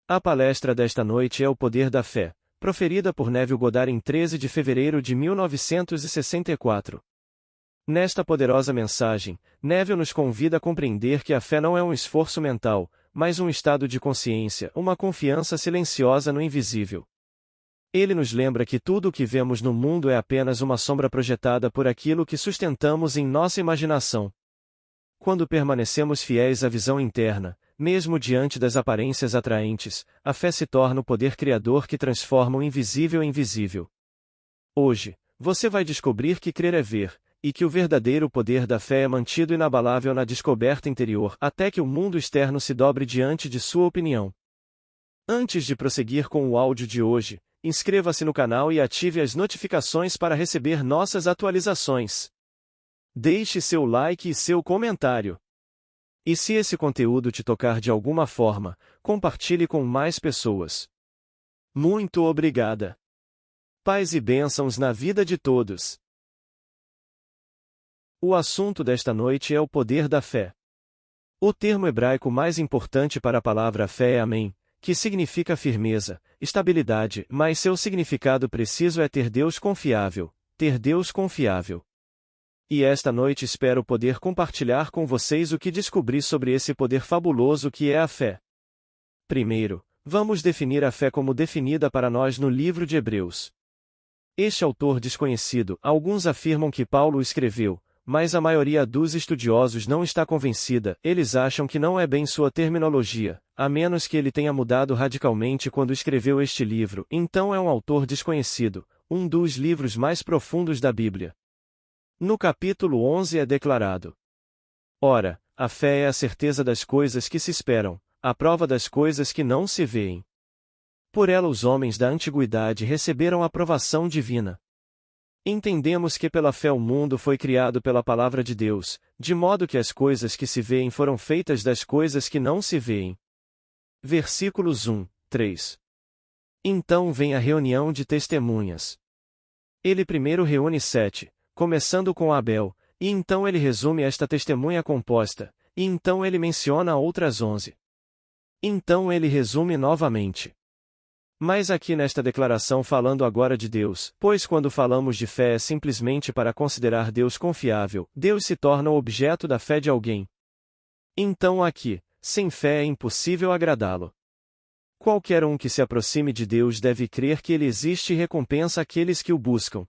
A palestra desta noite é O Poder da Fé, proferida por Neville Goddard em 13 de fevereiro de 1964. Nesta poderosa mensagem, Neville nos convida a compreender que a fé não é um esforço mental, mas um estado de consciência, uma confiança silenciosa no invisível. Ele nos lembra que tudo o que vemos no mundo é apenas uma sombra projetada por aquilo que sustentamos em nossa imaginação. Quando permanecemos fiéis à visão interna, mesmo diante das aparências atraentes, a fé se torna o poder criador que transforma o invisível em visível. Hoje, você vai descobrir que crer é ver, e que o verdadeiro poder da fé é mantido inabalável na descoberta interior até que o mundo externo se dobre diante de sua opinião. Antes de prosseguir com o áudio de hoje, inscreva-se no canal e ative as notificações para receber nossas atualizações. Deixe seu like e seu comentário. E se esse conteúdo te tocar de alguma forma, compartilhe com mais pessoas. Muito obrigada. Paz e bênçãos na vida de todos. O assunto desta noite é o poder da fé. O termo hebraico mais importante para a palavra fé é amém, que significa firmeza, estabilidade, mas seu significado preciso é ter Deus confiável, ter Deus confiável. E esta noite espero poder compartilhar com vocês o que descobri sobre esse poder fabuloso que é a fé. Primeiro, vamos definir a fé como definida para nós no livro de Hebreus. Este autor desconhecido, alguns afirmam que Paulo escreveu, mas a maioria dos estudiosos não está convencida, eles acham que não é bem sua terminologia, a menos que ele tenha mudado radicalmente quando escreveu este livro, então é um autor desconhecido, um dos livros mais profundos da Bíblia. No capítulo 11 é declarado: Ora, a fé é a certeza das coisas que se esperam, a prova das coisas que não se veem. Por ela os homens da antiguidade receberam a aprovação divina. Entendemos que pela fé o mundo foi criado pela palavra de Deus, de modo que as coisas que se veem foram feitas das coisas que não se veem. Versículos 1, 3. Então vem a reunião de testemunhas. Ele primeiro reúne 7, começando com Abel, e então ele resume esta testemunha composta, e então ele menciona outras 11. Então ele resume novamente. Mas aqui nesta declaração falando agora de Deus, pois quando falamos de fé é simplesmente para considerar Deus confiável, Deus se torna o objeto da fé de alguém. Então aqui, sem fé é impossível agradá-lo. Qualquer um que se aproxime de Deus deve crer que ele existe e recompensa aqueles que o buscam.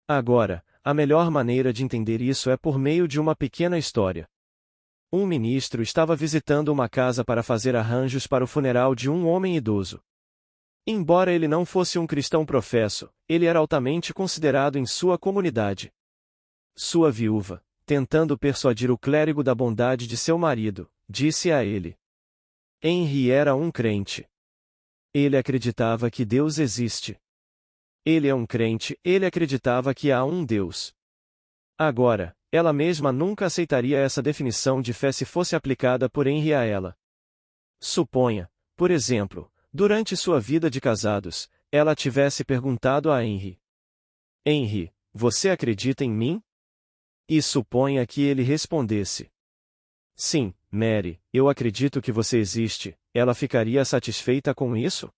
Agora, a melhor maneira de entender isso é por meio de uma pequena história. Um ministro estava visitando uma casa para fazer arranjos para o funeral de um homem idoso. Embora ele não fosse um cristão professo, ele era altamente considerado em sua comunidade. Sua viúva, tentando persuadir o clérigo da bondade de seu marido, disse a ele: Henry era um crente. Ele acreditava que Deus existe. Ele é um crente, ele acreditava que há um Deus. Agora, ela mesma nunca aceitaria essa definição de fé se fosse aplicada por Henry a ela. Suponha, por exemplo, durante sua vida de casados, ela tivesse perguntado a Henry: Henry, você acredita em mim? E suponha que ele respondesse: Sim, Mary, eu acredito que você existe. Ela ficaria satisfeita com isso?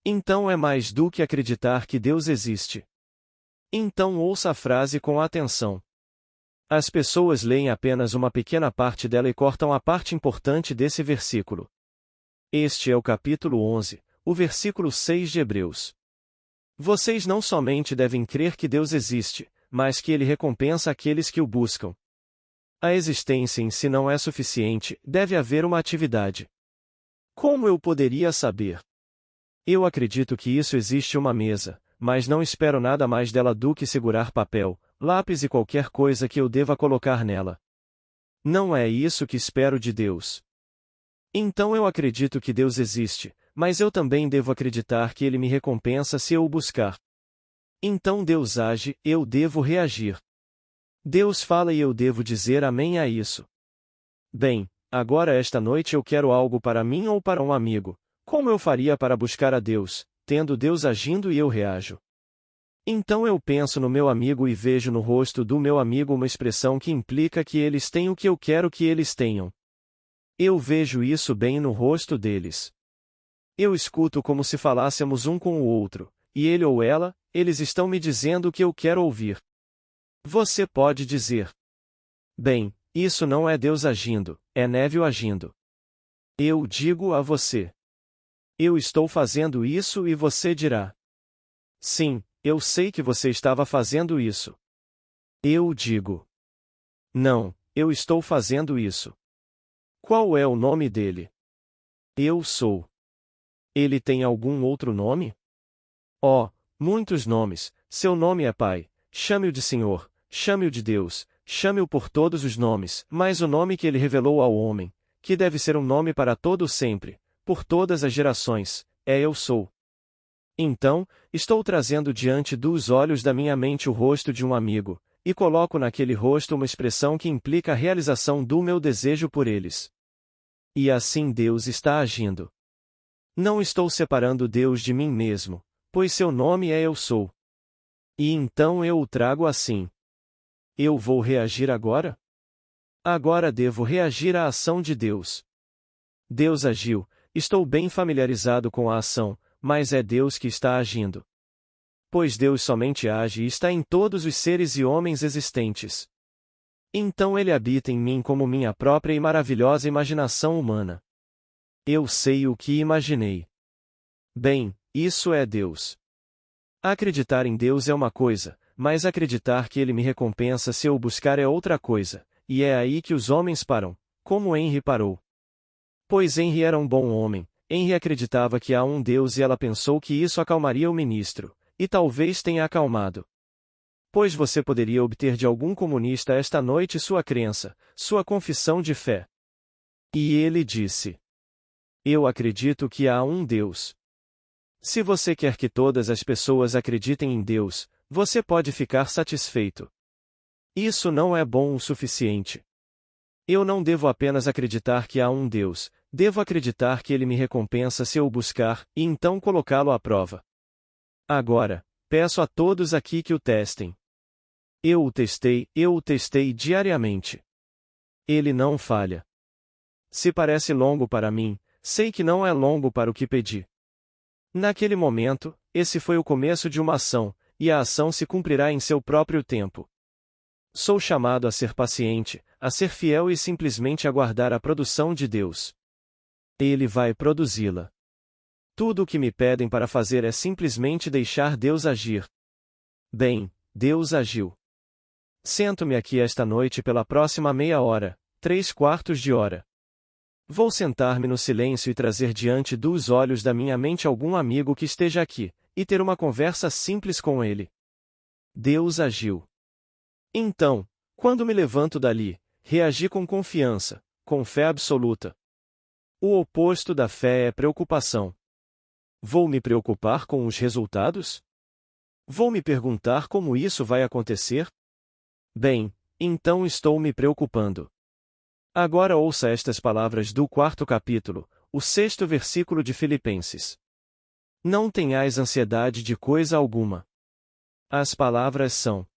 Então é mais do que acreditar que Deus existe. Então ouça a frase com atenção. As pessoas leem apenas uma pequena parte dela e cortam a parte importante desse versículo. Este é o capítulo 11, o versículo 6 de Hebreus. Vocês não somente devem crer que Deus existe, mas que Ele recompensa aqueles que o buscam. A existência em si não é suficiente, deve haver uma atividade. Como eu poderia saber? Eu acredito que isso existe uma mesa, mas não espero nada mais dela do que segurar papel, lápis e qualquer coisa que eu deva colocar nela. Não é isso que espero de Deus. Então eu acredito que Deus existe, mas eu também devo acreditar que Ele me recompensa se eu o buscar. Então Deus age, eu devo reagir. Deus fala e eu devo dizer amém a isso. Bem, agora esta noite eu quero algo para mim ou para um amigo. Como eu faria para buscar a Deus, tendo Deus agindo e eu reajo? Então eu penso no meu amigo e vejo no rosto do meu amigo uma expressão que implica que eles têm o que eu quero que eles tenham. Eu vejo isso bem no rosto deles. Eu escuto como se falássemos um com o outro, e ele ou ela, eles estão me dizendo o que eu quero ouvir. Você pode dizer: bem, isso não é Deus agindo, é Neville agindo. Eu digo a você: eu estou fazendo isso e você dirá: sim, eu sei que você estava fazendo isso. Eu digo: não, eu estou fazendo isso. Qual é o nome dele? Eu sou. Ele tem algum outro nome? Oh, muitos nomes. Seu nome é Pai. Chame-o de Senhor, chame-o de Deus, chame-o por todos os nomes, mas o nome que ele revelou ao homem, que deve ser um nome para todo o sempre, por todas as gerações, é Eu Sou. Então, estou trazendo diante dos olhos da minha mente o rosto de um amigo, e coloco naquele rosto uma expressão que implica a realização do meu desejo por eles. E assim Deus está agindo. Não estou separando Deus de mim mesmo, pois seu nome é Eu Sou. E então eu o trago assim. Eu vou reagir agora? Agora devo reagir à ação de Deus. Deus agiu, estou bem familiarizado com a ação, mas é Deus que está agindo. Pois Deus somente age e está em todos os seres e homens existentes. Então ele habita em mim como minha própria e maravilhosa imaginação humana. Eu sei o que imaginei. Bem, isso é Deus. Acreditar em Deus é uma coisa, mas acreditar que Ele me recompensa se eu o buscar é outra coisa, e é aí que os homens param, como Henry parou. Pois Henry era um bom homem, Henry acreditava que há um Deus e ela pensou que isso acalmaria o ministro, e talvez tenha acalmado. Pois você poderia obter de algum comunista esta noite sua crença, sua confissão de fé. E ele disse: eu acredito que há um Deus. Se você quer que todas as pessoas acreditem em Deus, você pode ficar satisfeito. Isso não é bom o suficiente. Eu não devo apenas acreditar que há um Deus, devo acreditar que Ele me recompensa se eu o buscar, e então colocá-lo à prova. Agora, peço a todos aqui que o testem. Eu o testei diariamente. Ele não falha. Se parece longo para mim, sei que não é longo para o que pedi. Naquele momento, esse foi o começo de uma ação, e a ação se cumprirá em seu próprio tempo. Sou chamado a ser paciente, a ser fiel e simplesmente aguardar a produção de Deus. Ele vai produzi-la. Tudo o que me pedem para fazer é simplesmente deixar Deus agir. Bem, Deus agiu. Sento-me aqui esta noite pela próxima meia hora, 3/4 de hora. Vou sentar-me no silêncio e trazer diante dos olhos da minha mente algum amigo que esteja aqui, e ter uma conversa simples com ele. Deus agiu. Então, quando me levanto dali, reagi com confiança, com fé absoluta. O oposto da fé é preocupação. Vou me preocupar com os resultados? Vou me perguntar como isso vai acontecer? Bem, então estou me preocupando. Agora ouça estas palavras do 4º capítulo, o 6º versículo de Filipenses. Não tenhais ansiedade de coisa alguma. As palavras são: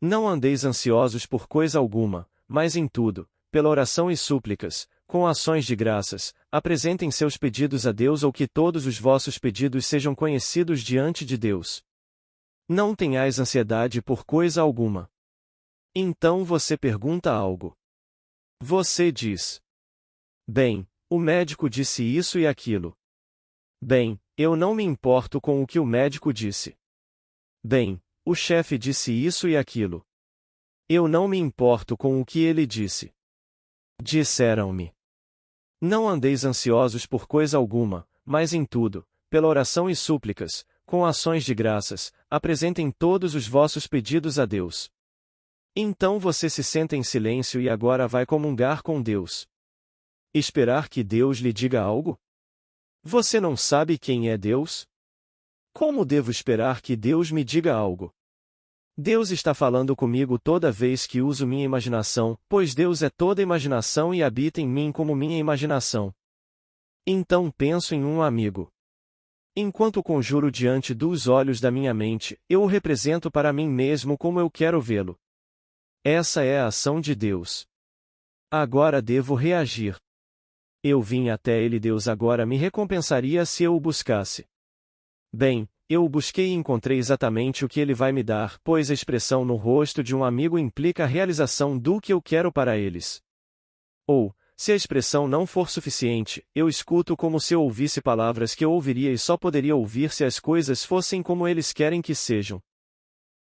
não andeis ansiosos por coisa alguma, mas em tudo, pela oração e súplicas, com ações de graças, apresentem seus pedidos a Deus ou que todos os vossos pedidos sejam conhecidos diante de Deus. Não tenhais ansiedade por coisa alguma. Então você pergunta algo. Você diz: bem, o médico disse isso e aquilo. Bem, eu não me importo com o que o médico disse. Bem, o chefe disse isso e aquilo. Eu não me importo com o que ele disse. Disseram-me: não andeis ansiosos por coisa alguma, mas em tudo, pela oração e súplicas, com ações de graças, apresentem todos os vossos pedidos a Deus. Então você se senta em silêncio e agora vai comungar com Deus. Esperar que Deus lhe diga algo? Você não sabe quem é Deus? Como devo esperar que Deus me diga algo? Deus está falando comigo toda vez que uso minha imaginação, pois Deus é toda imaginação e habita em mim como minha imaginação. Então penso em um amigo. Enquanto conjuro diante dos olhos da minha mente, eu o represento para mim mesmo como eu quero vê-lo. Essa é a ação de Deus. Agora devo reagir. Eu vim até ele, Deus agora me recompensaria se eu o buscasse. Bem, eu o busquei e encontrei exatamente o que ele vai me dar, pois a expressão no rosto de um amigo implica a realização do que eu quero para eles. Ou, se a expressão não for suficiente, eu escuto como se eu ouvisse palavras que eu ouviria e só poderia ouvir se as coisas fossem como eles querem que sejam.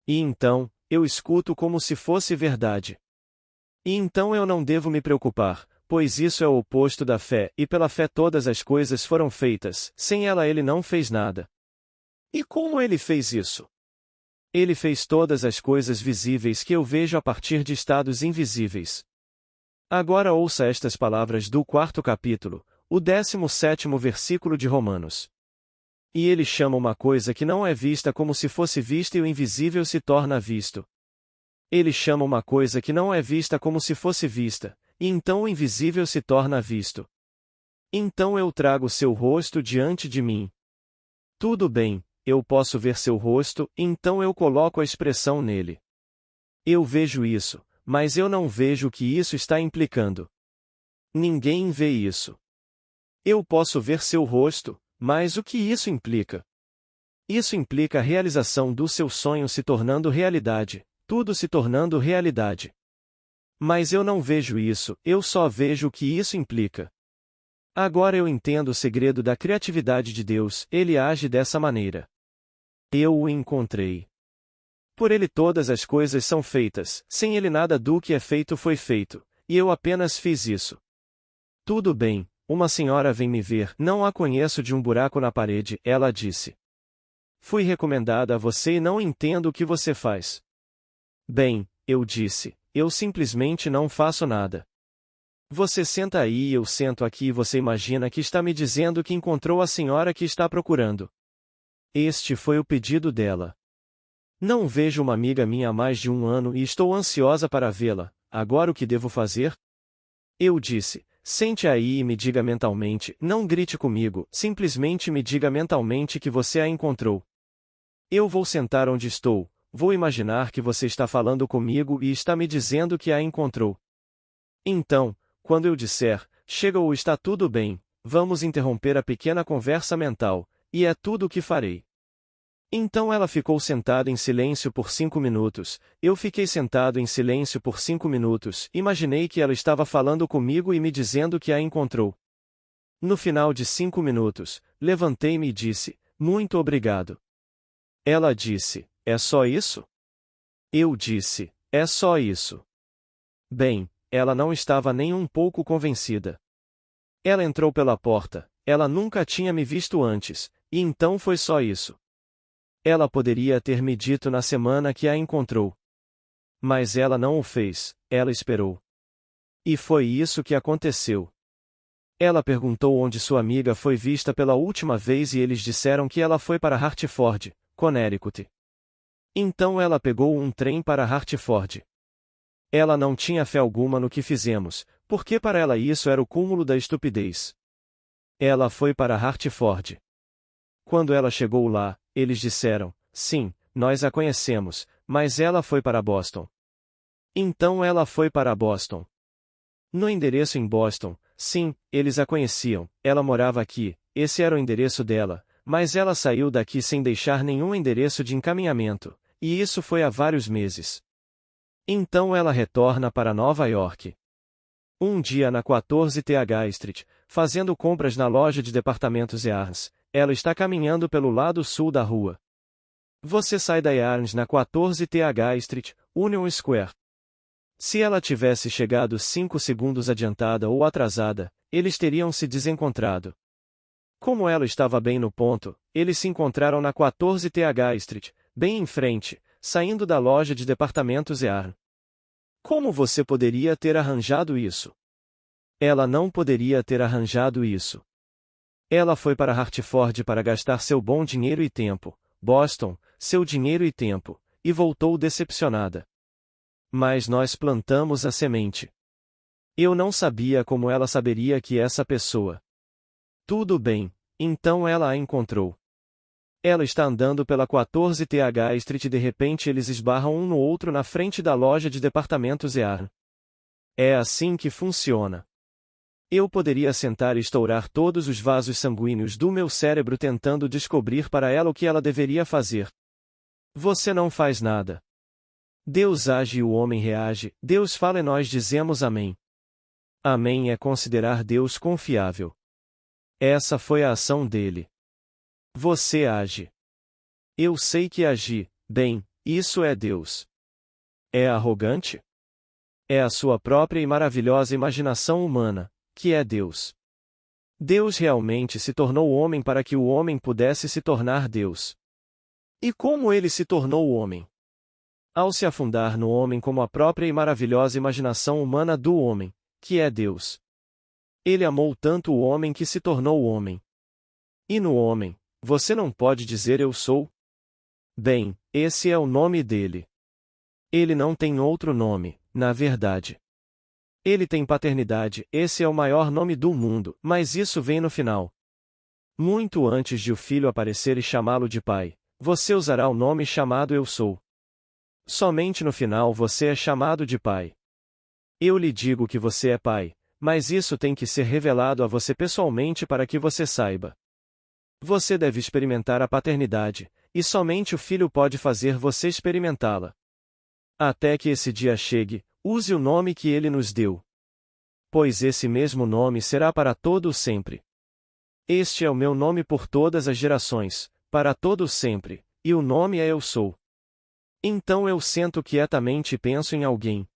E então, eu escuto como se fosse verdade. E então eu não devo me preocupar, pois isso é o oposto da fé, e pela fé todas as coisas foram feitas, sem ela ele não fez nada. E como ele fez isso? Ele fez todas as coisas visíveis que eu vejo a partir de estados invisíveis. Agora ouça estas palavras do 4º capítulo, o 17º versículo de Romanos. E ele chama uma coisa que não é vista como se fosse vista e o invisível se torna visto. Ele chama uma coisa que não é vista como se fosse vista, e então o invisível se torna visto. Então eu trago seu rosto diante de mim. Tudo bem, eu posso ver seu rosto, então eu coloco a expressão nele. Eu vejo isso, mas eu não vejo o que isso está implicando. Ninguém vê isso. Eu posso ver seu rosto, mas o que isso implica? Isso implica a realização do seu sonho se tornando realidade, tudo se tornando realidade. Mas eu não vejo isso, eu só vejo o que isso implica. Agora eu entendo o segredo da criatividade de Deus, ele age dessa maneira. Eu o encontrei. Por ele todas as coisas são feitas, sem ele nada do que é feito foi feito, e eu apenas fiz isso. Tudo bem, uma senhora vem me ver, não a conheço de um buraco na parede, ela disse. Fui recomendada a você e não entendo o que você faz. Bem, eu disse, eu simplesmente não faço nada. Você senta aí e eu sento aqui e você imagina que está me dizendo que encontrou a senhora que está procurando. Este foi o pedido dela. Não vejo uma amiga minha há mais de um ano e estou ansiosa para vê-la, agora o que devo fazer? Eu disse, sente aí e me diga mentalmente, não grite comigo, simplesmente me diga mentalmente que você a encontrou. Eu vou sentar onde estou, vou imaginar que você está falando comigo e está me dizendo que a encontrou. Então, quando eu disser, chega ou está tudo bem, vamos interromper a pequena conversa mental, e é tudo o que farei. Então ela ficou sentada em silêncio por 5 minutos, eu fiquei sentado em silêncio por 5 minutos, imaginei que ela estava falando comigo e me dizendo que a encontrou. No final de 5 minutos, levantei-me e disse, muito obrigado. Ela disse, é só isso? Eu disse, é só isso. Bem, ela não estava nem um pouco convencida. Ela entrou pela porta, ela nunca tinha me visto antes, e então foi só isso. Ela poderia ter me dito na semana que a encontrou. Mas ela não o fez, ela esperou. E foi isso que aconteceu. Ela perguntou onde sua amiga foi vista pela última vez e eles disseram que ela foi para Hartford, Connecticut. Então ela pegou um trem para Hartford. Ela não tinha fé alguma no que fizemos, porque para ela isso era o cúmulo da estupidez. Ela foi para Hartford. Quando ela chegou lá, eles disseram, sim, nós a conhecemos, mas ela foi para Boston. Então ela foi para Boston. No endereço em Boston, sim, eles a conheciam, ela morava aqui, esse era o endereço dela, mas ela saiu daqui sem deixar nenhum endereço de encaminhamento, e isso foi há vários meses. Então ela retorna para Nova York. Um dia na 14 Th Street, fazendo compras na loja de departamentos Yarns, ela está caminhando pelo lado sul da rua. Você sai da Yarns na 14 Th Street, Union Square. Se ela tivesse chegado 5 segundos adiantada ou atrasada, eles teriam se desencontrado. Como ela estava bem no ponto, eles se encontraram na 14 Th Street, bem em frente, saindo da loja de departamentos Yarn. Como você poderia ter arranjado isso? Ela não poderia ter arranjado isso. Ela foi para Hartford para gastar seu bom dinheiro e tempo, Boston, seu dinheiro e tempo, e voltou decepcionada. Mas nós plantamos a semente. Eu não sabia como ela saberia que essa pessoa. Tudo bem, então ela a encontrou. Ela está andando pela 14 Th Street e de repente eles esbarram um no outro na frente da loja de departamentos Yarn. É assim que funciona. Eu poderia sentar e estourar todos os vasos sanguíneos do meu cérebro tentando descobrir para ela o que ela deveria fazer. Você não faz nada. Deus age e o homem reage, Deus fala e nós dizemos amém. Amém é considerar Deus confiável. Essa foi a ação dele. Você age. Eu sei que agi, bem, isso é Deus. É arrogante? É a sua própria e maravilhosa imaginação humana, que é Deus. Deus realmente se tornou homem para que o homem pudesse se tornar Deus. E como ele se tornou homem? Ao se afundar no homem como a própria e maravilhosa imaginação humana do homem, que é Deus. Ele amou tanto o homem que se tornou homem. E no homem, você não pode dizer eu sou? Bem, esse é o nome dele. Ele não tem outro nome, na verdade. Ele tem paternidade, esse é o maior nome do mundo, mas isso vem no final. Muito antes de o filho aparecer e chamá-lo de pai, você usará o nome chamado eu sou. Somente no final você é chamado de pai. Eu lhe digo que você é pai, mas isso tem que ser revelado a você pessoalmente para que você saiba. Você deve experimentar a paternidade, e somente o filho pode fazer você experimentá-la. Até que esse dia chegue, use o nome que ele nos deu. Pois esse mesmo nome será para todo o sempre. Este é o meu nome por todas as gerações, para todo o sempre, e o nome é Eu Sou. Então eu sento quietamente e penso em alguém.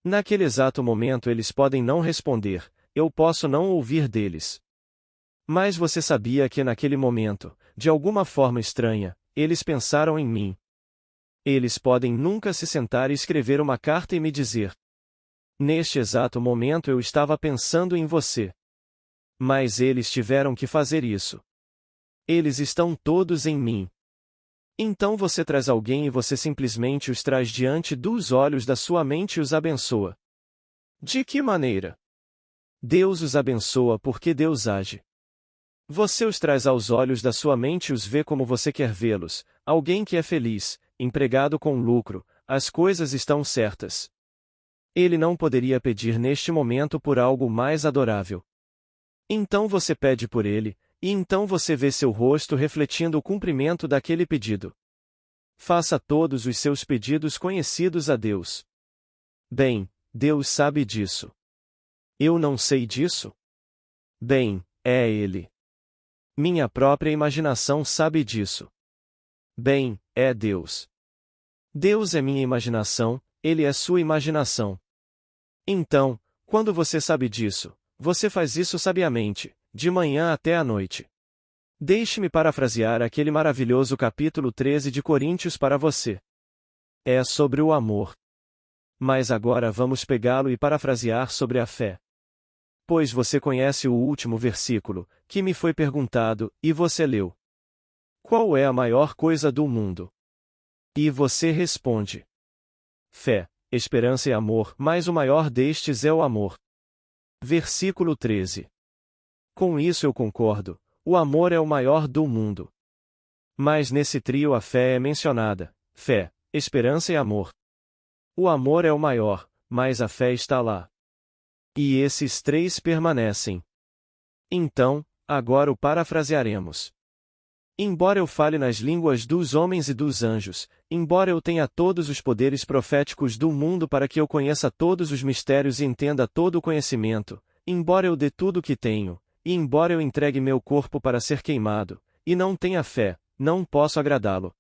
Naquele exato momento eles podem não responder, eu posso não ouvir deles. Mas você sabia que naquele momento, de alguma forma estranha, eles pensaram em mim. Eles podem nunca se sentar e escrever uma carta e me dizer: neste exato momento eu estava pensando em você. Mas eles tiveram que fazer isso. Eles estão todos em mim. Então você traz alguém e você simplesmente os traz diante dos olhos da sua mente e os abençoa. De que maneira? Deus os abençoa porque Deus age. Você os traz aos olhos da sua mente e os vê como você quer vê-los, alguém que é feliz, empregado com lucro, as coisas estão certas. Ele não poderia pedir neste momento por algo mais adorável. Então você pede por ele, e então você vê seu rosto refletindo o cumprimento daquele pedido. Faça todos os seus pedidos conhecidos a Deus. Bem, Deus sabe disso. Eu não sei disso? Bem, é Ele. Minha própria imaginação sabe disso. Bem, é Deus. Deus é minha imaginação, Ele é sua imaginação. Então, quando você sabe disso, você faz isso sabiamente, de manhã até à noite. Deixe-me parafrasear aquele maravilhoso capítulo 13 de Coríntios para você. É sobre o amor. Mas agora vamos pegá-lo e parafrasear sobre a fé. Pois você conhece o último versículo, que me foi perguntado, e você leu. Qual é a maior coisa do mundo? E você responde: fé, esperança e amor, mas o maior destes é o amor. Versículo 13. Com isso eu concordo, o amor é o maior do mundo. Mas nesse trio a fé é mencionada: fé, esperança e amor. O amor é o maior, mas a fé está lá. E esses três permanecem. Então, agora o parafrasearemos. Embora eu fale nas línguas dos homens e dos anjos, embora eu tenha todos os poderes proféticos do mundo para que eu conheça todos os mistérios e entenda todo o conhecimento, embora eu dê tudo o que tenho, e embora eu entregue meu corpo para ser queimado, e não tenha fé, não posso agradá-lo.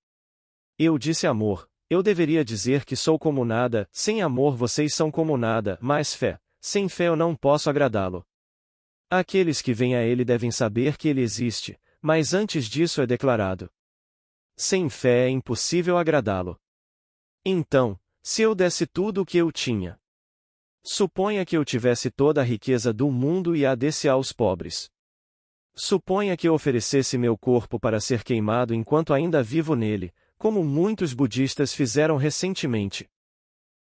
Eu disse amor, eu deveria dizer que sou como nada, sem amor vocês são como nada, mas fé, sem fé eu não posso agradá-lo. Aqueles que vêm a ele devem saber que ele existe, mas antes disso é declarado: sem fé é impossível agradá-lo. Então, se eu desse tudo o que eu tinha, suponha que eu tivesse toda a riqueza do mundo e a desse aos pobres. Suponha que eu oferecesse meu corpo para ser queimado enquanto ainda vivo nele, como muitos budistas fizeram recentemente.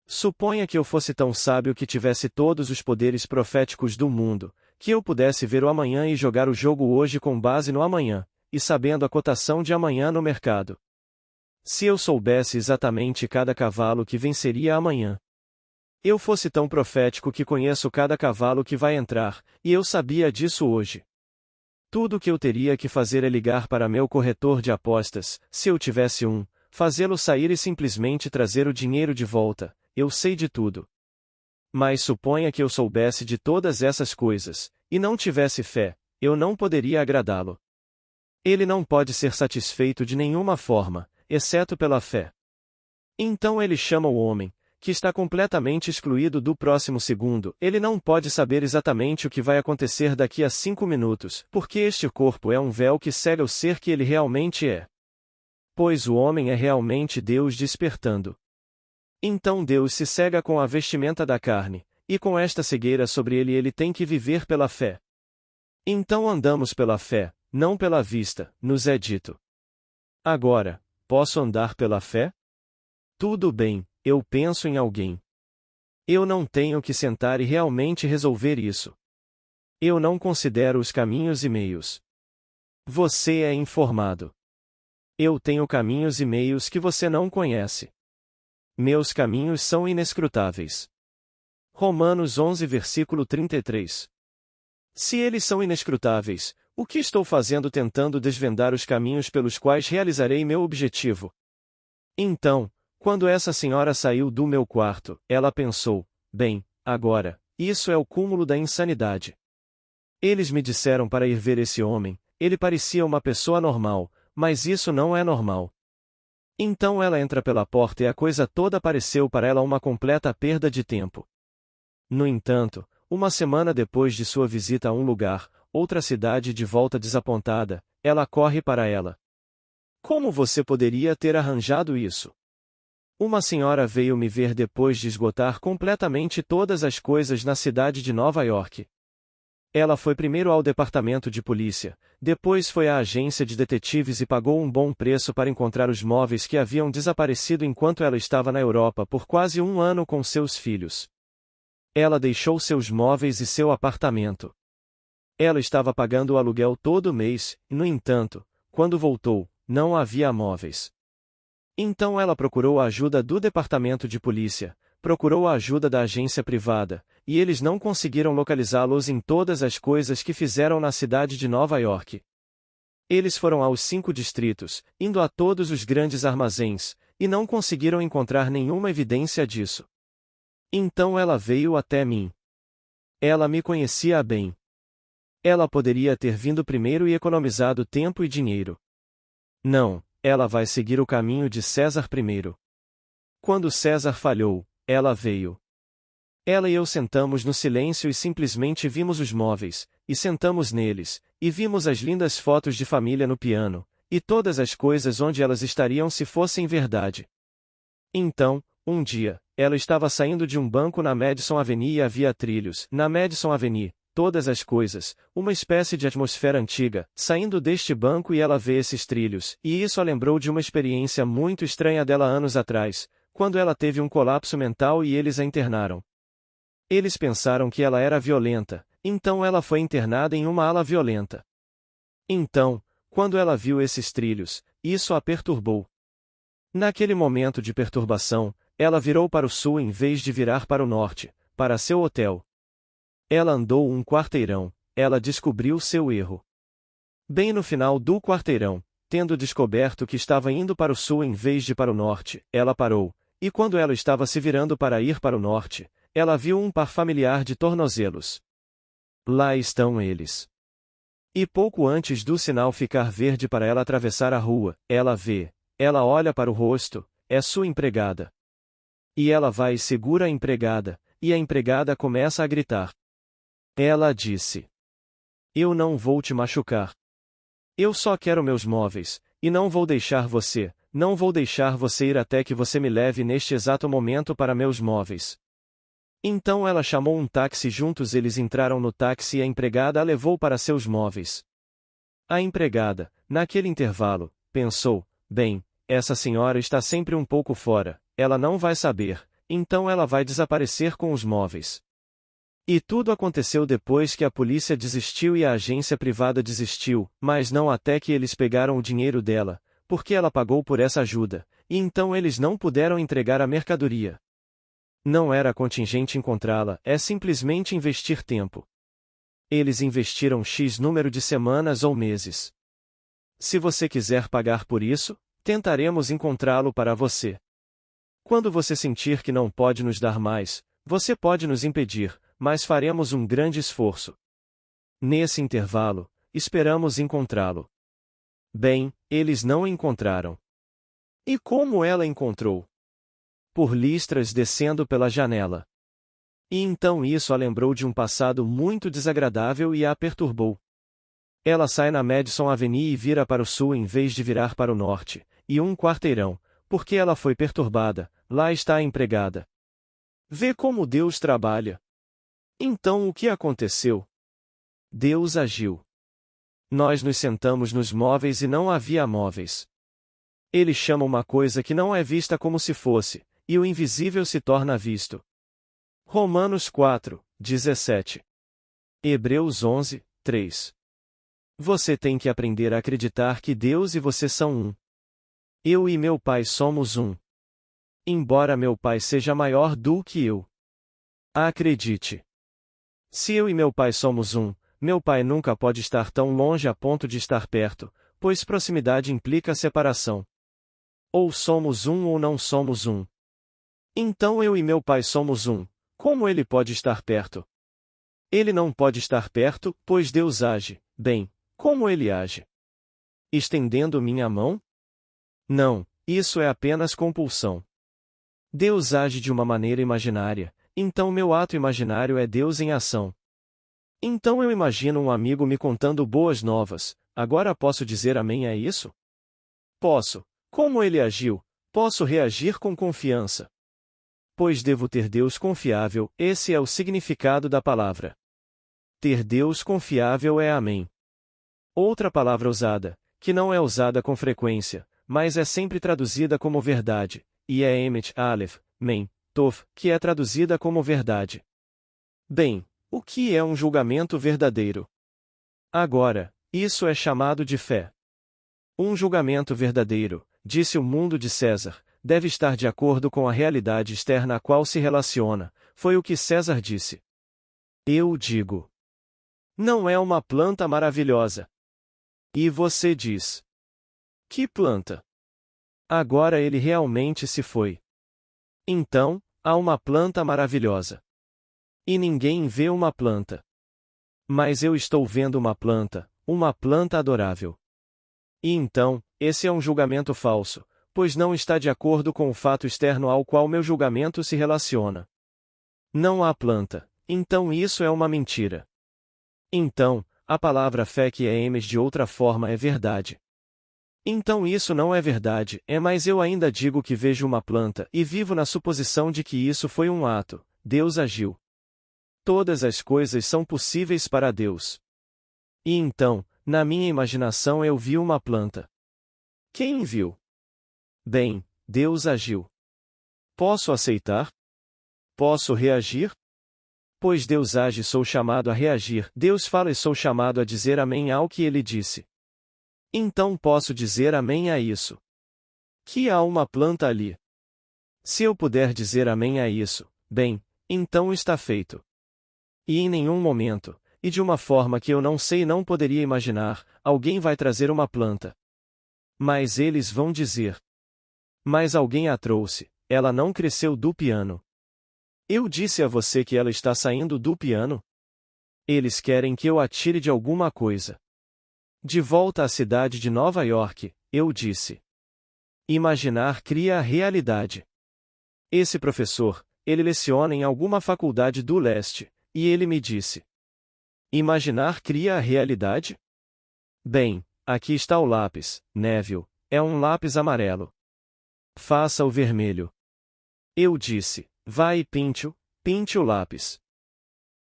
Suponha que eu fosse tão sábio que tivesse todos os poderes proféticos do mundo, que eu pudesse ver o amanhã e jogar o jogo hoje com base no amanhã, e sabendo a cotação de amanhã no mercado. Se eu soubesse exatamente cada cavalo que venceria amanhã, Eu fosse tão profético que conheço cada cavalo que vai entrar, e eu sabia disso hoje. Tudo o que eu teria que fazer é ligar para meu corretor de apostas, se eu tivesse um, fazê-lo sair e simplesmente trazer o dinheiro de volta. Eu sei de tudo. Mas suponha que eu soubesse de todas essas coisas, e não tivesse fé, eu não poderia agradá-lo. Ele não pode ser satisfeito de nenhuma forma, exceto pela fé. Então ele chama o homem, que está completamente excluído do próximo segundo. Ele não pode saber exatamente o que vai acontecer daqui a 5 minutos, porque este corpo é um véu que cega o ser que ele realmente é. Pois o homem é realmente Deus despertando. Então Deus se cega com a vestimenta da carne, e com esta cegueira sobre ele tem que viver pela fé. Então andamos pela fé, não pela vista, nos é dito. Agora, posso andar pela fé? Tudo bem, eu penso em alguém. Eu não tenho que sentar e realmente resolver isso. Eu não considero os caminhos e meios. Você é informado. Eu tenho caminhos e meios que você não conhece. Meus caminhos são inescrutáveis. Romanos 11 versículo 33. Se eles são inescrutáveis, o que estou fazendo tentando desvendar os caminhos pelos quais realizarei meu objetivo? Então, quando essa senhora saiu do meu quarto, ela pensou, bem, agora, isso é o cúmulo da insanidade. Eles me disseram para ir ver esse homem, ele parecia uma pessoa normal, mas isso não é normal. Então ela entra pela porta e a coisa toda pareceu para ela uma completa perda de tempo. No entanto, uma semana depois de sua visita a um lugar, outra cidade de volta desapontada, ela corre para ela. Como você poderia ter arranjado isso? Uma senhora veio me ver depois de esgotar completamente todas as coisas na cidade de Nova York. Ela foi primeiro ao departamento de polícia, depois foi à agência de detetives e pagou um bom preço para encontrar os móveis que haviam desaparecido enquanto ela estava na Europa por quase 1 ano com seus filhos. Ela deixou seus móveis e seu apartamento. Ela estava pagando o aluguel todo mês, e, no entanto, quando voltou, não havia móveis. Então ela procurou a ajuda do departamento de polícia, procurou a ajuda da agência privada, e eles não conseguiram localizá-los em todas as coisas que fizeram na cidade de Nova York. Eles foram aos 5 distritos, indo a todos os grandes armazéns, e não conseguiram encontrar nenhuma evidência disso. Então ela veio até mim. Ela me conhecia bem. Ela poderia ter vindo primeiro e economizado tempo e dinheiro. Não, ela vai seguir o caminho de César primeiro. Quando César falhou, ela veio. Ela e eu sentamos no silêncio e simplesmente vimos os móveis, e sentamos neles, e vimos as lindas fotos de família no piano, e todas as coisas onde elas estariam se fossem verdade. Então, um dia, ela estava saindo de um banco na Madison Avenue e havia trilhos, na Madison Avenue, todas as coisas, uma espécie de atmosfera antiga, saindo deste banco e ela vê esses trilhos, e isso a lembrou de uma experiência muito estranha dela anos atrás, quando ela teve um colapso mental e eles a internaram. Eles pensaram que ela era violenta, então ela foi internada em uma ala violenta. Então, quando ela viu esses trilhos, isso a perturbou. Naquele momento de perturbação, ela virou para o sul em vez de virar para o norte, para seu hotel. Ela andou um quarteirão, ela descobriu seu erro. Bem no final do quarteirão, tendo descoberto que estava indo para o sul em vez de para o norte, ela parou, e quando ela estava se virando para ir para o norte, ela viu um par familiar de tornozelos. Lá estão eles. E pouco antes do sinal ficar verde para ela atravessar a rua, ela olha para o rosto, é sua empregada. E ela vai e segura a empregada, e a empregada começa a gritar. Ela disse: Eu não vou te machucar. Eu só quero meus móveis, e não vou deixar você ir até que você me leve neste exato momento para meus móveis. Então ela chamou um táxi, juntos eles entraram no táxi e a empregada a levou para seus móveis. A empregada, naquele intervalo, pensou, bem, essa senhora está sempre um pouco fora, ela não vai saber, então ela vai desaparecer com os móveis. E tudo aconteceu depois que a polícia desistiu e a agência privada desistiu, mas não até que eles pegaram o dinheiro dela, porque ela pagou por essa ajuda, e então eles não puderam entregar a mercadoria. Não era contingente encontrá-la, é simplesmente investir tempo. Eles investiram X número de semanas ou meses. Se você quiser pagar por isso, tentaremos encontrá-lo para você. Quando você sentir que não pode nos dar mais, você pode nos impedir, mas faremos um grande esforço. Nesse intervalo, esperamos encontrá-lo. Bem, eles não encontraram. E como ela encontrou? Por listras descendo pela janela. E então isso a lembrou de um passado muito desagradável e a perturbou. Ela sai na Madison Avenue e vira para o sul em vez de virar para o norte, e um quarteirão, porque ela foi perturbada, lá está a empregada. Vê como Deus trabalha. Então o que aconteceu? Deus agiu. Nós nos sentamos nos móveis e não havia móveis. Ele chama uma coisa que não é vista como se fosse, e o invisível se torna visto. Romanos 4, 17. Hebreus 11, 3. Você tem que aprender a acreditar que Deus e você são um. Eu e meu pai somos um. Embora meu pai seja maior do que eu. Acredite. Se eu e meu pai somos um, meu pai nunca pode estar tão longe a ponto de estar perto, pois proximidade implica separação. Ou somos um ou não somos um. Então eu e meu pai somos um. Como ele pode estar perto? Ele não pode estar perto, pois Deus age. Bem, como ele age? Estendendo minha mão? Não, isso é apenas compulsão. Deus age de uma maneira imaginária, então meu ato imaginário é Deus em ação. Então eu imagino um amigo me contando boas novas, agora posso dizer amém a isso? Posso. Como ele agiu, posso reagir com confiança. Pois devo ter Deus confiável, esse é o significado da palavra. Ter Deus confiável é amém. Outra palavra usada, que não é usada com frequência, mas é sempre traduzida como verdade, e é Emet Aleph, Mem, Tov, que é traduzida como verdade. Bem, o que é um julgamento verdadeiro? Agora, isso é chamado de fé. Um julgamento verdadeiro, disse o mundo de César, deve estar de acordo com a realidade externa a qual se relaciona, foi o que César disse. Eu digo. Não é uma planta maravilhosa. E você diz. Que planta? Agora ele realmente se foi. Então, há uma planta maravilhosa. E ninguém vê uma planta. Mas eu estou vendo uma planta adorável. E então, esse é um julgamento falso, pois não está de acordo com o fato externo ao qual meu julgamento se relaciona. Não há planta, então isso é uma mentira. Então, a palavra fé que é emes de outra forma é verdade. Então isso não é verdade, mas eu ainda digo que vejo uma planta e vivo na suposição de que isso foi um ato, Deus agiu. Todas as coisas são possíveis para Deus. E então, na minha imaginação eu vi uma planta. Quem viu? Bem, Deus agiu. Posso aceitar? Posso reagir? Pois Deus age, sou chamado a reagir. Deus fala e sou chamado a dizer amém ao que ele disse. Então posso dizer amém a isso. Que há uma planta ali. Se eu puder dizer amém a isso, bem, então está feito. E em nenhum momento, e de uma forma que eu não sei e não poderia imaginar, alguém vai trazer uma planta. Mas eles vão dizer. Mas alguém a trouxe, ela não cresceu do piano. Eu disse a você que ela está saindo do piano? Eles querem que eu a tire de alguma coisa. De volta à cidade de Nova York, eu disse. Imaginar cria a realidade. Esse professor, ele leciona em alguma faculdade do leste, e ele me disse. Imaginar cria a realidade? Bem, aqui está o lápis, Neville, é um lápis amarelo. Faça o vermelho. Eu disse, vá e pinte o lápis.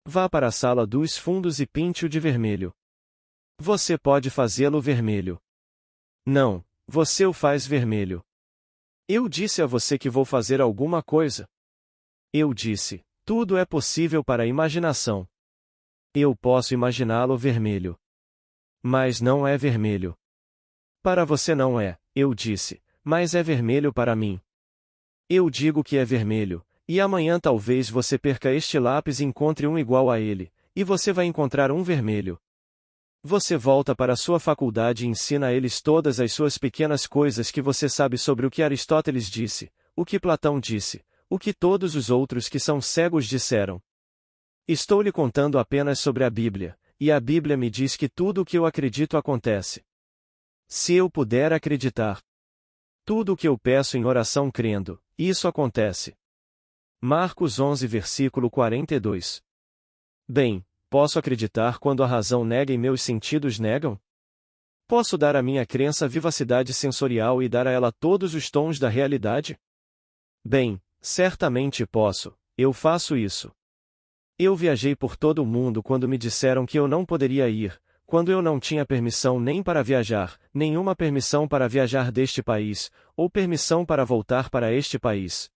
Vá para a sala dos fundos e pinte-o de vermelho. Você pode fazê-lo vermelho. Não, você o faz vermelho. Eu disse a você que vou fazer alguma coisa. Eu disse, tudo é possível para a imaginação. Eu posso imaginá-lo vermelho. Mas não é vermelho. Para você não é, eu disse, mas é vermelho para mim. Eu digo que é vermelho, e amanhã talvez você perca este lápis e encontre um igual a ele, e você vai encontrar um vermelho. Você volta para a sua faculdade e ensina a eles todas as suas pequenas coisas que você sabe sobre o que Aristóteles disse, o que Platão disse, o que todos os outros que são cegos disseram. Estou lhe contando apenas sobre a Bíblia, e a Bíblia me diz que tudo o que eu acredito acontece. Se eu puder acreditar tudo o que eu peço em oração crendo, isso acontece. Marcos 11 versículo 42. Bem, posso acreditar quando a razão nega e meus sentidos negam? Posso dar à minha crença vivacidade sensorial e dar a ela todos os tons da realidade? Bem, certamente posso, eu faço isso. Eu viajei por todo o mundo quando me disseram que eu não poderia ir, quando eu não tinha permissão nem para viajar, nenhuma permissão para viajar deste país, ou permissão para voltar para este país.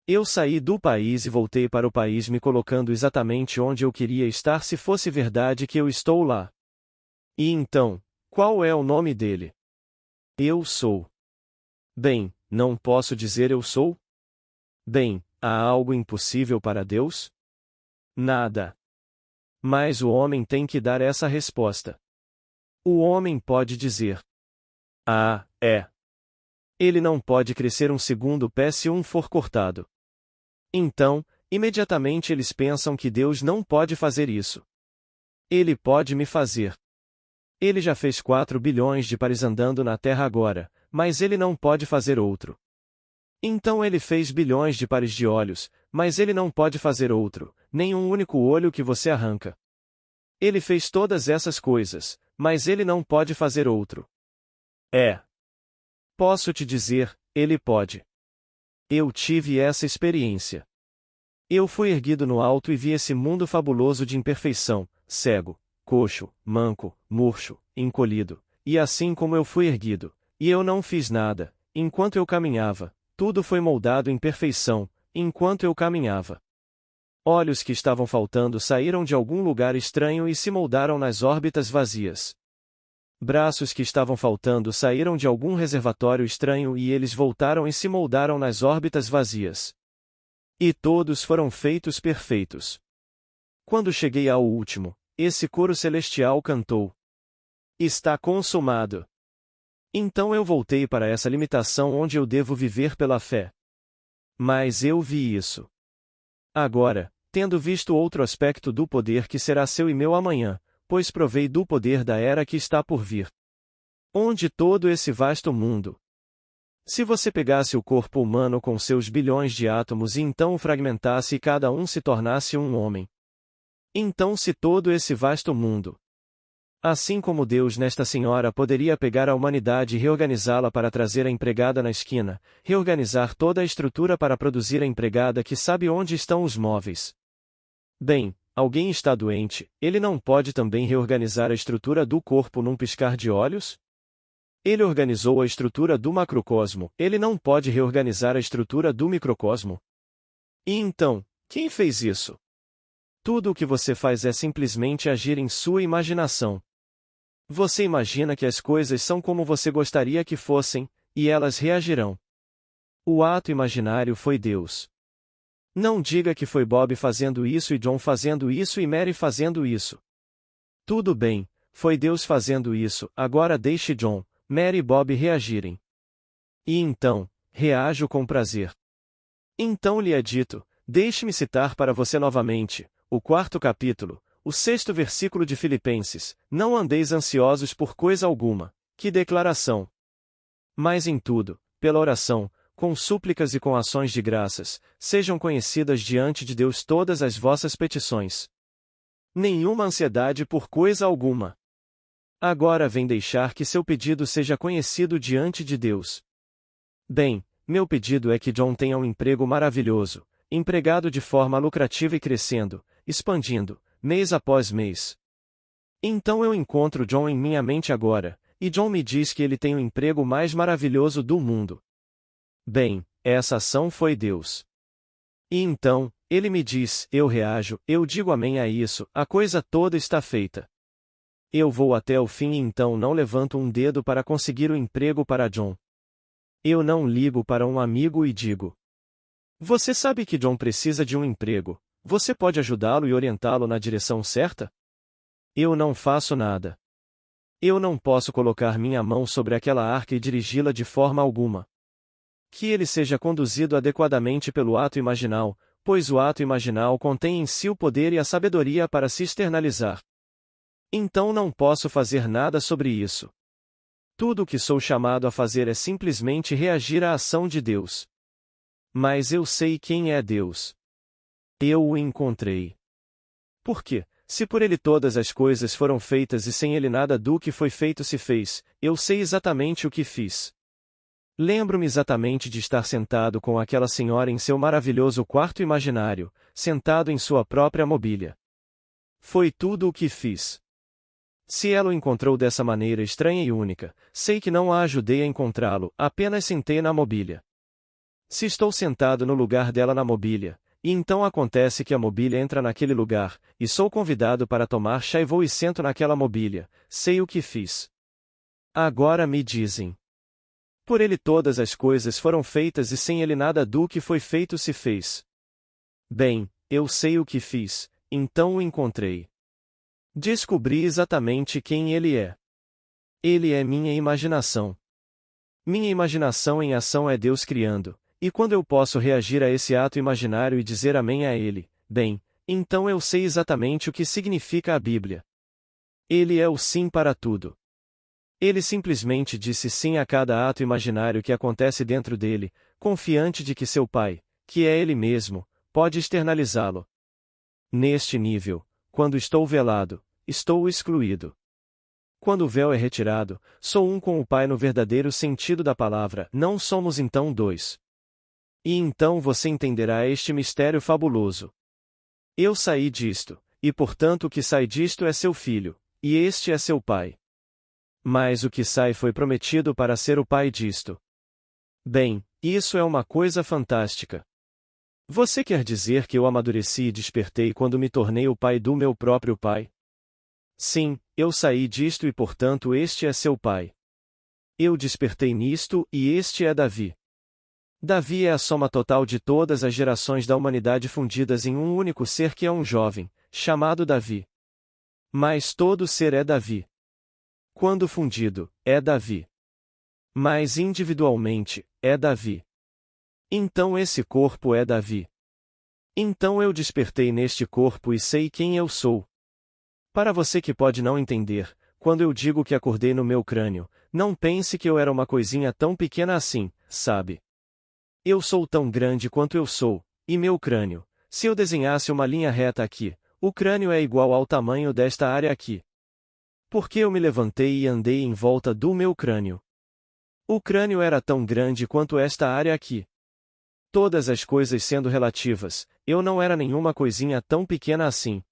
Eu saí do país e voltei para o país me colocando exatamente onde eu queria estar se fosse verdade que eu estou lá. E então, qual é o nome dele? Eu sou. Bem, não posso dizer eu sou? Bem, há algo impossível para Deus? Nada. Mas o homem tem que dar essa resposta. O homem pode dizer: ah, é. Ele não pode crescer um segundo pé se um for cortado. Então, imediatamente eles pensam que Deus não pode fazer isso. Ele pode me fazer. Ele já fez 4 bilhões de pares andando na Terra agora, mas ele não pode fazer outro. Então ele fez bilhões de pares de olhos, mas ele não pode fazer outro, nem um único olho que você arranca. Ele fez todas essas coisas, mas ele não pode fazer outro. É. Posso te dizer, ele pode. Eu tive essa experiência. Eu fui erguido no alto e vi esse mundo fabuloso de imperfeição, cego, coxo, manco, murcho, encolhido, e assim como eu fui erguido, e eu não fiz nada, enquanto eu caminhava, tudo foi moldado em perfeição, enquanto eu caminhava. Olhos que estavam faltando saíram de algum lugar estranho e se moldaram nas órbitas vazias. Braços que estavam faltando saíram de algum reservatório estranho e eles voltaram e se moldaram nas órbitas vazias. E todos foram feitos perfeitos. Quando cheguei ao último, esse coro celestial cantou: está consumado. Então eu voltei para essa limitação onde eu devo viver pela fé. Mas eu vi isso. Agora, tendo visto outro aspecto do poder que será seu e meu amanhã, pois provei do poder da era que está por vir. Onde todo esse vasto mundo. Se você pegasse o corpo humano com seus bilhões de átomos e então o fragmentasse e cada um se tornasse um homem. Então se todo esse vasto mundo. Assim como Deus nesta senhora poderia pegar a humanidade e reorganizá-la para trazer a empregada na esquina, reorganizar toda a estrutura para produzir a empregada que sabe onde estão os móveis. Bem, alguém está doente, ele não pode também reorganizar a estrutura do corpo num piscar de olhos? Ele organizou a estrutura do macrocosmo, ele não pode reorganizar a estrutura do microcosmo? E então, quem fez isso? Tudo o que você faz é simplesmente agir em sua imaginação. Você imagina que as coisas são como você gostaria que fossem, e elas reagirão. O ato imaginário foi Deus. Não diga que foi Bob fazendo isso e John fazendo isso e Mary fazendo isso. Tudo bem, foi Deus fazendo isso, agora deixe John, Mary e Bob reagirem. E então, reajo com prazer. Então lhe é dito, deixe-me citar para você novamente, o 4º capítulo, o 6º versículo de Filipenses: não andeis ansiosos por coisa alguma. Que declaração! Mas em tudo, pela oração, com súplicas e com ações de graças, sejam conhecidas diante de Deus todas as vossas petições. Nenhuma ansiedade por coisa alguma. Agora vem deixar que seu pedido seja conhecido diante de Deus. Bem, meu pedido é que John tenha um emprego maravilhoso, empregado de forma lucrativa e crescendo, expandindo, mês após mês. Então eu encontro John em minha mente agora, e John me diz que ele tem o emprego mais maravilhoso do mundo. Bem, essa ação foi Deus. E então, ele me diz, eu reajo, eu digo amém a isso, a coisa toda está feita. Eu vou até o fim e então não levanto um dedo para conseguir o emprego para John. Eu não ligo para um amigo e digo: Você sabe que John precisa de um emprego. Você pode ajudá-lo e orientá-lo na direção certa? Eu não faço nada. Eu não posso colocar minha mão sobre aquela arca e dirigi-la de forma alguma. Que ele seja conduzido adequadamente pelo ato imaginal, pois o ato imaginal contém em si o poder e a sabedoria para se externalizar. Então não posso fazer nada sobre isso. Tudo o que sou chamado a fazer é simplesmente reagir à ação de Deus. Mas eu sei quem é Deus. Eu o encontrei. Por quê? Se por ele todas as coisas foram feitas e sem ele nada do que foi feito se fez, eu sei exatamente o que fiz. Lembro-me exatamente de estar sentado com aquela senhora em seu maravilhoso quarto imaginário, sentado em sua própria mobília. Foi tudo o que fiz. Se ela o encontrou dessa maneira estranha e única, sei que não a ajudei a encontrá-lo, apenas sentei na mobília. Se estou sentado no lugar dela na mobília, e então acontece que a mobília entra naquele lugar, e sou convidado para tomar chá e vou e sento naquela mobília, sei o que fiz. Agora me dizem. Por ele todas as coisas foram feitas e sem ele nada do que foi feito se fez. Bem, eu sei o que fiz, então o encontrei. Descobri exatamente quem ele é. Ele é minha imaginação. Minha imaginação em ação é Deus criando. E quando eu posso reagir a esse ato imaginário e dizer amém a ele, bem, então eu sei exatamente o que significa a Bíblia. Ele é o sim para tudo. Ele simplesmente disse sim a cada ato imaginário que acontece dentro dele, confiante de que seu Pai, que é ele mesmo, pode externalizá-lo. Neste nível, quando estou velado, estou excluído. Quando o véu é retirado, sou um com o Pai no verdadeiro sentido da palavra, não somos então dois. E então você entenderá este mistério fabuloso. Eu saí disto, e portanto o que sai disto é seu filho, e este é seu pai. Mas o que sai foi prometido para ser o pai disto. Bem, isso é uma coisa fantástica. Você quer dizer que eu amadureci e despertei quando me tornei o pai do meu próprio pai? Sim, eu saí disto e portanto este é seu pai. Eu despertei nisto e este é Davi. Davi é a soma total de todas as gerações da humanidade fundidas em um único ser que é um jovem, chamado Davi. Mas todo ser é Davi. Quando fundido, é Davi. Mas individualmente, é Davi. Então esse corpo é Davi. Então eu despertei neste corpo e sei quem eu sou. Para você que pode não entender, quando eu digo que acordei no meu crânio, não pense que eu era uma coisinha tão pequena assim, sabe? Eu sou tão grande quanto eu sou, e meu crânio, se eu desenhasse uma linha reta aqui, o crânio é igual ao tamanho desta área aqui. Porque eu me levantei e andei em volta do meu crânio. O crânio era tão grande quanto esta área aqui. Todas as coisas sendo relativas, eu não era nenhuma coisinha tão pequena assim.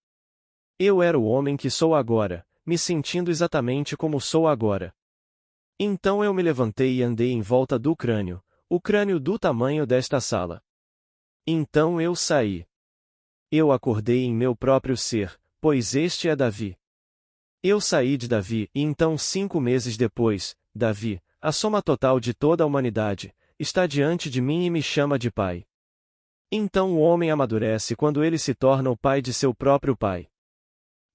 Eu era o homem que sou agora, me sentindo exatamente como sou agora. Então eu me levantei e andei em volta do crânio, o crânio do tamanho desta sala. Então eu saí. Eu acordei em meu próprio ser, pois este é Davi. Eu saí de Davi, e então 5 meses depois, Davi, a soma total de toda a humanidade, está diante de mim e me chama de pai. Então o homem amadurece quando ele se torna o pai de seu próprio pai.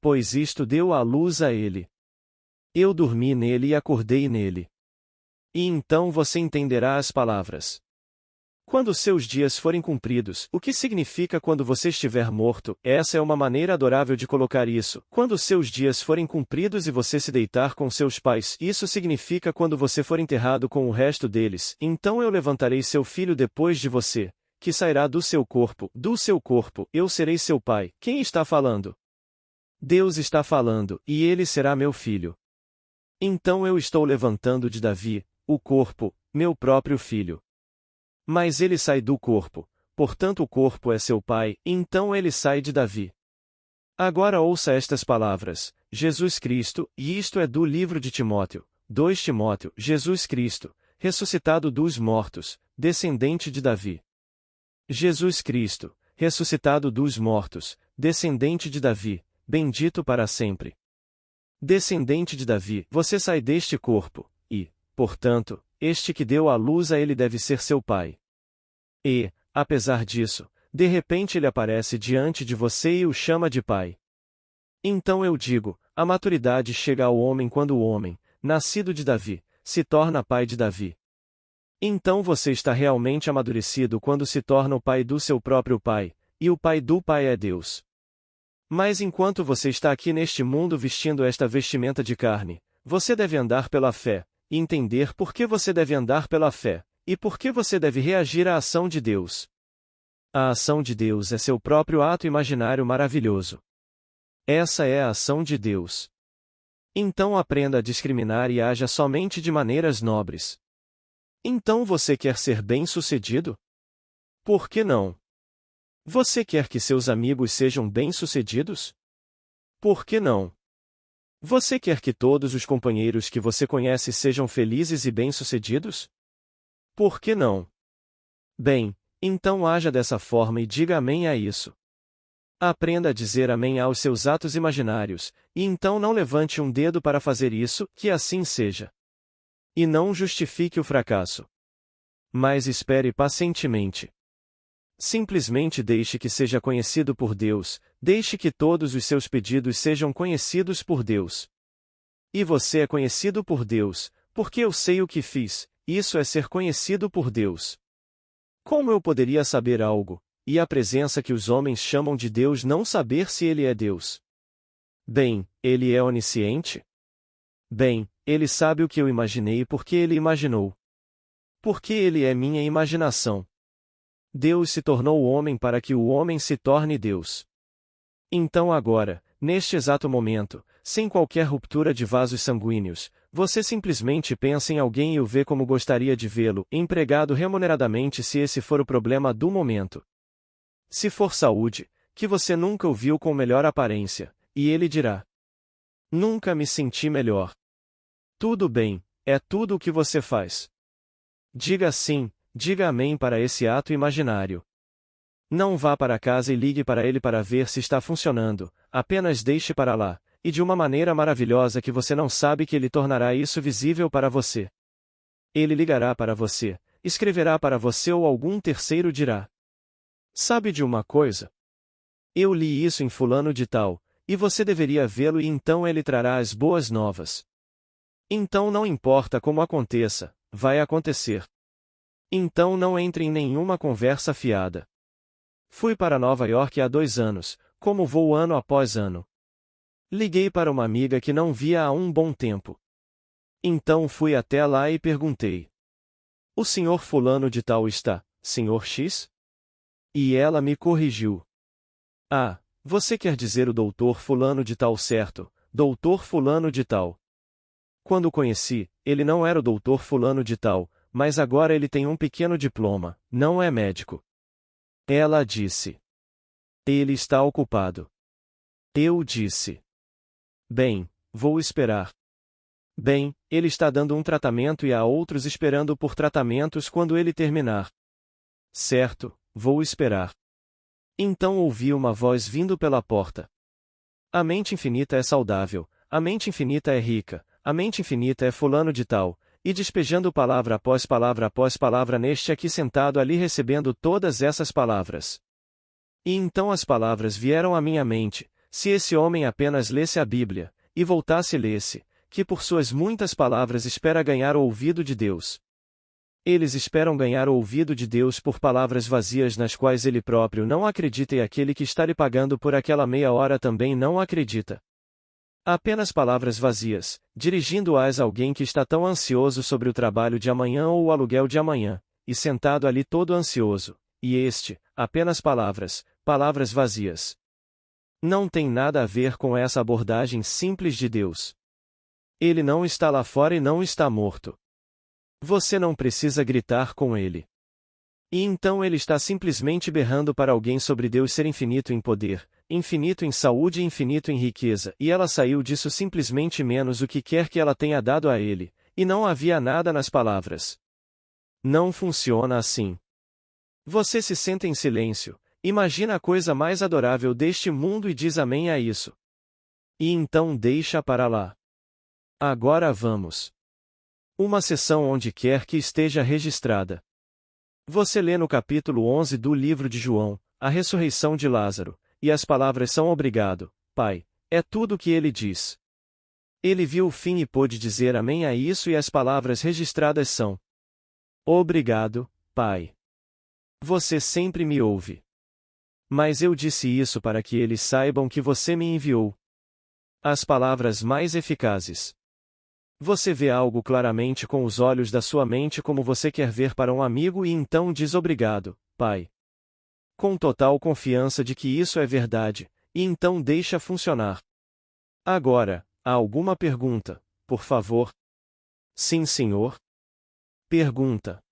Pois isto deu à luz a ele. Eu dormi nele e acordei nele. E então você entenderá as palavras. Quando seus dias forem cumpridos, o que significa quando você estiver morto? Essa é uma maneira adorável de colocar isso. Quando seus dias forem cumpridos e você se deitar com seus pais, isso significa quando você for enterrado com o resto deles, então eu levantarei seu filho depois de você, que sairá do seu corpo, eu serei seu pai. Quem está falando? Deus está falando, e ele será meu filho. Então eu estou levantando de Davi, o corpo, meu próprio filho. Mas ele sai do corpo, portanto o corpo é seu pai, então ele sai de Davi. Agora ouça estas palavras, Jesus Cristo, e isto é do livro de Timóteo, 2 Timóteo, Jesus Cristo, ressuscitado dos mortos, descendente de Davi. Jesus Cristo, ressuscitado dos mortos, descendente de Davi, bendito para sempre. Descendente de Davi, você sai deste corpo, e, portanto, este que deu à luz a ele deve ser seu pai. E, apesar disso, de repente ele aparece diante de você e o chama de pai. Então eu digo, a maturidade chega ao homem quando o homem, nascido de Davi, se torna pai de Davi. Então você está realmente amadurecido quando se torna o pai do seu próprio pai, e o pai do pai é Deus. Mas enquanto você está aqui neste mundo vestindo esta vestimenta de carne, você deve andar pela fé, e entender por que você deve andar pela fé, e por que você deve reagir à ação de Deus. A ação de Deus é seu próprio ato imaginário maravilhoso. Essa é a ação de Deus. Então aprenda a discriminar e haja somente de maneiras nobres. Então você quer ser bem-sucedido? Por que não? Você quer que seus amigos sejam bem-sucedidos? Por que não? Você quer que todos os companheiros que você conhece sejam felizes e bem-sucedidos? Por que não? Bem, então haja dessa forma e diga amém a isso. Aprenda a dizer amém aos seus atos imaginários, e então não levante um dedo para fazer isso, que assim seja. E não justifique o fracasso. Mas espere pacientemente. Simplesmente deixe que seja conhecido por Deus, deixe que todos os seus pedidos sejam conhecidos por Deus. E você é conhecido por Deus, porque eu sei o que fiz, isso é ser conhecido por Deus. Como eu poderia saber algo, e a presença que os homens chamam de Deus não saber se ele é Deus? Bem, ele é onisciente? Bem, ele sabe o que eu imaginei porque ele imaginou. Porque ele é minha imaginação. Deus se tornou homem para que o homem se torne Deus. Então agora, neste exato momento, sem qualquer ruptura de vasos sanguíneos, você simplesmente pensa em alguém e o vê como gostaria de vê-lo, empregado remuneradamente se esse for o problema do momento. Se for saúde, que você nunca o viu com melhor aparência, e ele dirá: nunca me senti melhor. Tudo bem, é tudo o que você faz. Diga sim, diga amém para esse ato imaginário. Não vá para casa e ligue para ele para ver se está funcionando, apenas deixe para lá, e de uma maneira maravilhosa que você não sabe que ele tornará isso visível para você. Ele ligará para você, escreverá para você ou algum terceiro dirá: sabe de uma coisa? Eu li isso em fulano de tal, e você deveria vê-lo e então ele trará as boas novas. Então não importa como aconteça, vai acontecer. Então não entre em nenhuma conversa fiada. Fui para Nova York há 2 anos, como vou ano após ano. Liguei para uma amiga que não via há um bom tempo. Então fui até lá e perguntei: o senhor fulano de tal está, senhor X? E ela me corrigiu. Ah, você quer dizer o doutor fulano de tal, certo, doutor fulano de tal. Quando o conheci, ele não era o doutor fulano de tal, mas agora ele tem um pequeno diploma, não é médico. Ela disse: ele está ocupado. Eu disse: bem, vou esperar. Bem, ele está dando um tratamento e há outros esperando por tratamentos quando ele terminar. Certo, vou esperar. Então ouvi uma voz vindo pela porta. A mente infinita é saudável, a mente infinita é rica, a mente infinita é fulano de tal, e despejando palavra após palavra neste aqui sentado ali recebendo todas essas palavras. E então as palavras vieram à minha mente, se esse homem apenas lesse a Bíblia, e voltasse e lesse, que por suas muitas palavras espera ganhar o ouvido de Deus. Eles esperam ganhar o ouvido de Deus por palavras vazias nas quais ele próprio não acredita e aquele que está lhe pagando por aquela meia hora também não acredita. Apenas palavras vazias, dirigindo-as a alguém que está tão ansioso sobre o trabalho de amanhã ou o aluguel de amanhã, e sentado ali todo ansioso, e apenas palavras, palavras vazias. Não tem nada a ver com essa abordagem simples de Deus. Ele não está lá fora e não está morto. Você não precisa gritar com ele. E então ele está simplesmente berrando para alguém sobre Deus ser infinito em poder, infinito em saúde e infinito em riqueza, e ela saiu disso simplesmente menos o que quer que ela tenha dado a ele, e não havia nada nas palavras. Não funciona assim. Você se senta em silêncio, imagina a coisa mais adorável deste mundo e diz amém a isso. E então deixa para lá. Agora vamos. Uma sessão onde quer que esteja registrada. Você lê no capítulo 11 do livro de João, a ressurreição de Lázaro, e as palavras são obrigado, Pai, é tudo o que ele diz. Ele viu o fim e pôde dizer amém a isso e as palavras registradas são: Obrigado, Pai. Você sempre me ouve. Mas eu disse isso para que eles saibam que você me enviou. As palavras mais eficazes. Você vê algo claramente com os olhos da sua mente como você quer ver para um amigo e então diz obrigado, Pai. Com total confiança de que isso é verdade, e então deixa funcionar. Agora, há alguma pergunta, por favor? Sim, senhor. Pergunta.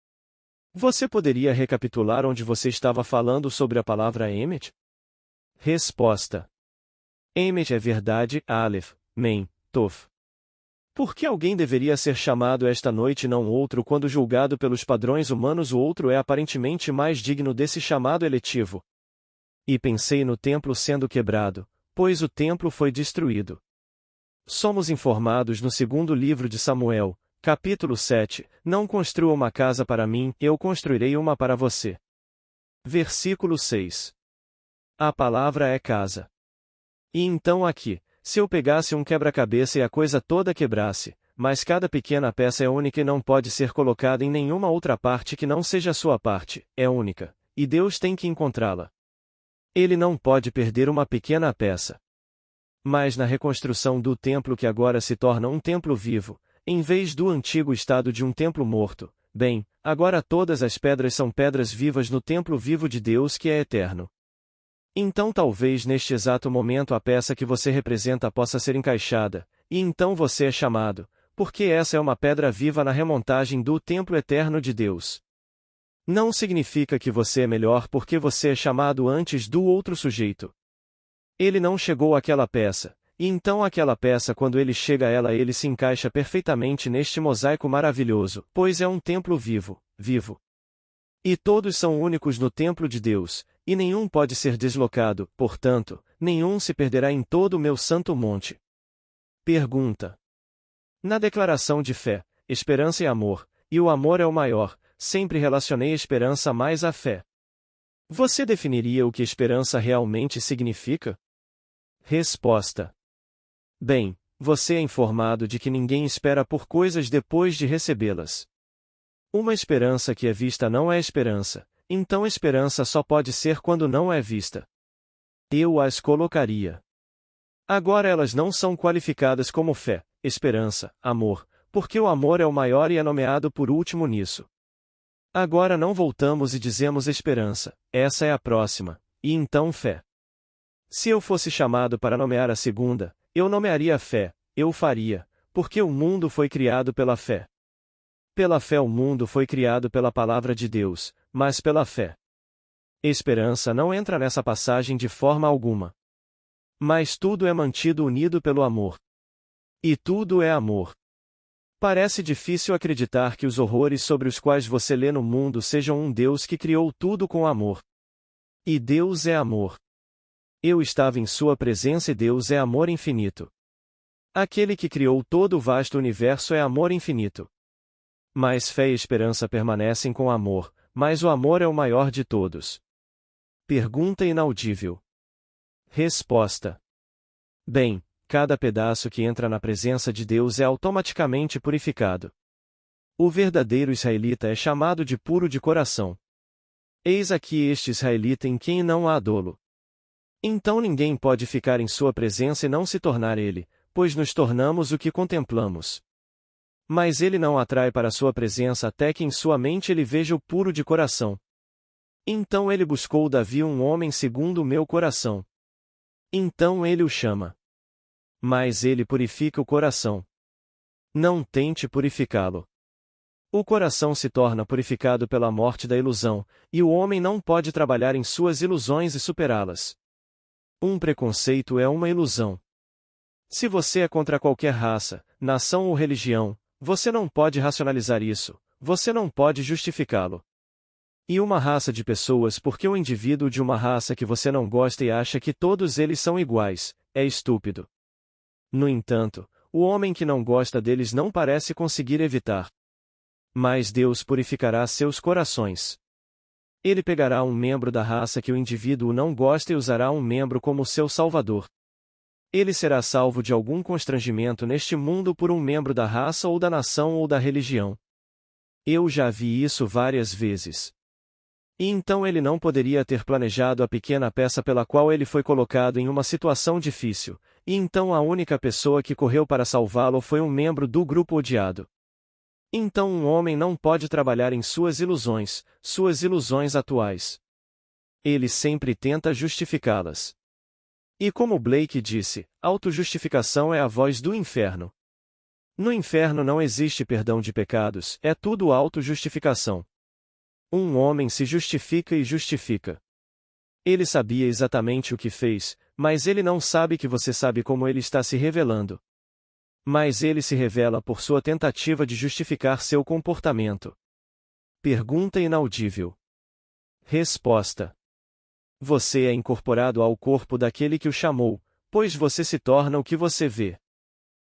Você poderia recapitular onde você estava falando sobre a palavra Emet? Resposta. Emet é verdade, Aleph, Mem, Tof. Por que alguém deveria ser chamado esta noite e não outro quando julgado pelos padrões humanos o outro é aparentemente mais digno desse chamado eletivo? E pensei no templo sendo quebrado, pois o templo foi destruído. Somos informados no segundo livro de Samuel, capítulo 7, não construa uma casa para mim, eu construirei uma para você. Versículo 6. A palavra é casa. E então aqui, se eu pegasse um quebra-cabeça e a coisa toda quebrasse, mas cada pequena peça é única e não pode ser colocada em nenhuma outra parte que não seja a sua parte, é única, e Deus tem que encontrá-la. Ele não pode perder uma pequena peça. Mas na reconstrução do templo que agora se torna um templo vivo, em vez do antigo estado de um templo morto, bem, agora todas as pedras são pedras vivas no templo vivo de Deus que é eterno. Então talvez neste exato momento a peça que você representa possa ser encaixada, e então você é chamado, porque essa é uma pedra viva na remontagem do templo eterno de Deus. Não significa que você é melhor porque você é chamado antes do outro sujeito. Ele não chegou àquela peça, e então aquela peça quando ele chega a ela ele se encaixa perfeitamente neste mosaico maravilhoso, pois é um templo vivo, vivo. E todos são únicos no templo de Deus, e nenhum pode ser deslocado, portanto, nenhum se perderá em todo o meu santo monte. Pergunta. Na declaração de fé, esperança e amor, e o amor é o maior, sempre relacionei esperança mais à fé. Você definiria o que esperança realmente significa? Resposta. Bem, você é informado de que ninguém espera por coisas depois de recebê-las. Uma esperança que é vista não é esperança, então esperança só pode ser quando não é vista. Eu as colocaria. Agora elas não são qualificadas como fé, esperança, amor, porque o amor é o maior e é nomeado por último nisso. Agora não voltamos e dizemos esperança, essa é a próxima, e então fé. Se eu fosse chamado para nomear a segunda, eu nomearia a fé, eu faria, porque o mundo foi criado pela fé. Pela fé o mundo foi criado pela palavra de Deus, mas pela fé. Esperança não entra nessa passagem de forma alguma. Mas tudo é mantido unido pelo amor. E tudo é amor. Parece difícil acreditar que os horrores sobre os quais você lê no mundo sejam um Deus que criou tudo com amor. E Deus é amor. Eu estava em sua presença e Deus é amor infinito. Aquele que criou todo o vasto universo é amor infinito. Mas fé e esperança permanecem com amor, mas o amor é o maior de todos. Pergunta inaudível. Resposta. Bem, cada pedaço que entra na presença de Deus é automaticamente purificado. O verdadeiro israelita é chamado de puro de coração. Eis aqui este israelita em quem não há dolo. Então ninguém pode ficar em sua presença e não se tornar ele, pois nos tornamos o que contemplamos. Mas ele não atrai para sua presença até que em sua mente ele veja o puro de coração. Então ele buscou Davi um homem segundo o meu coração. Então ele o chama. Mas ele purifica o coração. Não tente purificá-lo. O coração se torna purificado pela morte da ilusão, e o homem não pode trabalhar em suas ilusões e superá-las. Um preconceito é uma ilusão. Se você é contra qualquer raça, nação ou religião, você não pode racionalizar isso, você não pode justificá-lo. E uma raça de pessoas porque o indivíduo de uma raça que você não gosta e acha que todos eles são iguais, é estúpido. No entanto, o homem que não gosta deles não parece conseguir evitar. Mas Deus purificará seus corações. Ele pegará um membro da raça que o indivíduo não gosta e usará um membro como seu salvador. Ele será salvo de algum constrangimento neste mundo por um membro da raça ou da nação ou da religião. Eu já vi isso várias vezes. E então ele não poderia ter planejado a pequena peça pela qual ele foi colocado em uma situação difícil, e então a única pessoa que correu para salvá-lo foi um membro do grupo odiado. Então um homem não pode trabalhar em suas ilusões atuais. Ele sempre tenta justificá-las. E como Blake disse, autojustificação é a voz do inferno. No inferno não existe perdão de pecados, é tudo autojustificação. Um homem se justifica e justifica. Ele sabia exatamente o que fez, mas ele não sabe que você sabe como ele está se revelando. Mas ele se revela por sua tentativa de justificar seu comportamento. Pergunta inaudível. Resposta. Você é incorporado ao corpo daquele que o chamou, pois você se torna o que você vê.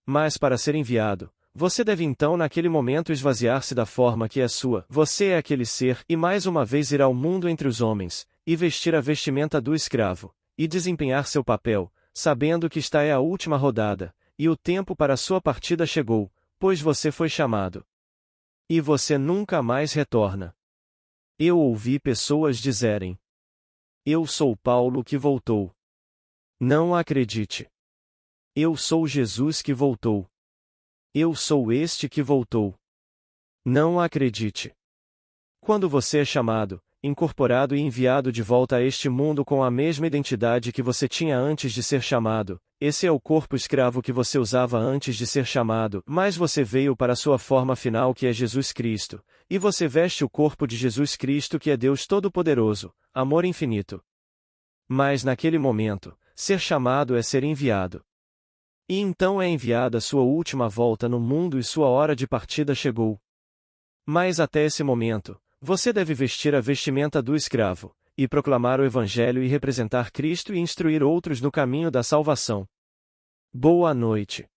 Mas para ser enviado, você deve então naquele momento esvaziar-se da forma que é sua. Você é aquele ser e mais uma vez ir ao mundo entre os homens, e vestir a vestimenta do escravo, e desempenhar seu papel, sabendo que esta é a última rodada, e o tempo para sua partida chegou, pois você foi chamado. E você nunca mais retorna. Eu ouvi pessoas dizerem: eu sou Paulo que voltou. Não acredite. Eu sou Jesus que voltou. Eu sou este que voltou. Não acredite. Quando você é chamado, incorporado e enviado de volta a este mundo com a mesma identidade que você tinha antes de ser chamado, esse é o corpo escravo que você usava antes de ser chamado, mas você veio para a sua forma final que é Jesus Cristo, e você veste o corpo de Jesus Cristo que é Deus Todo-Poderoso, amor infinito. Mas naquele momento, ser chamado é ser enviado. E então é enviada sua última volta no mundo e sua hora de partida chegou. Mas até esse momento, você deve vestir a vestimenta do escravo, e proclamar o Evangelho e representar Cristo e instruir outros no caminho da salvação. Boa noite.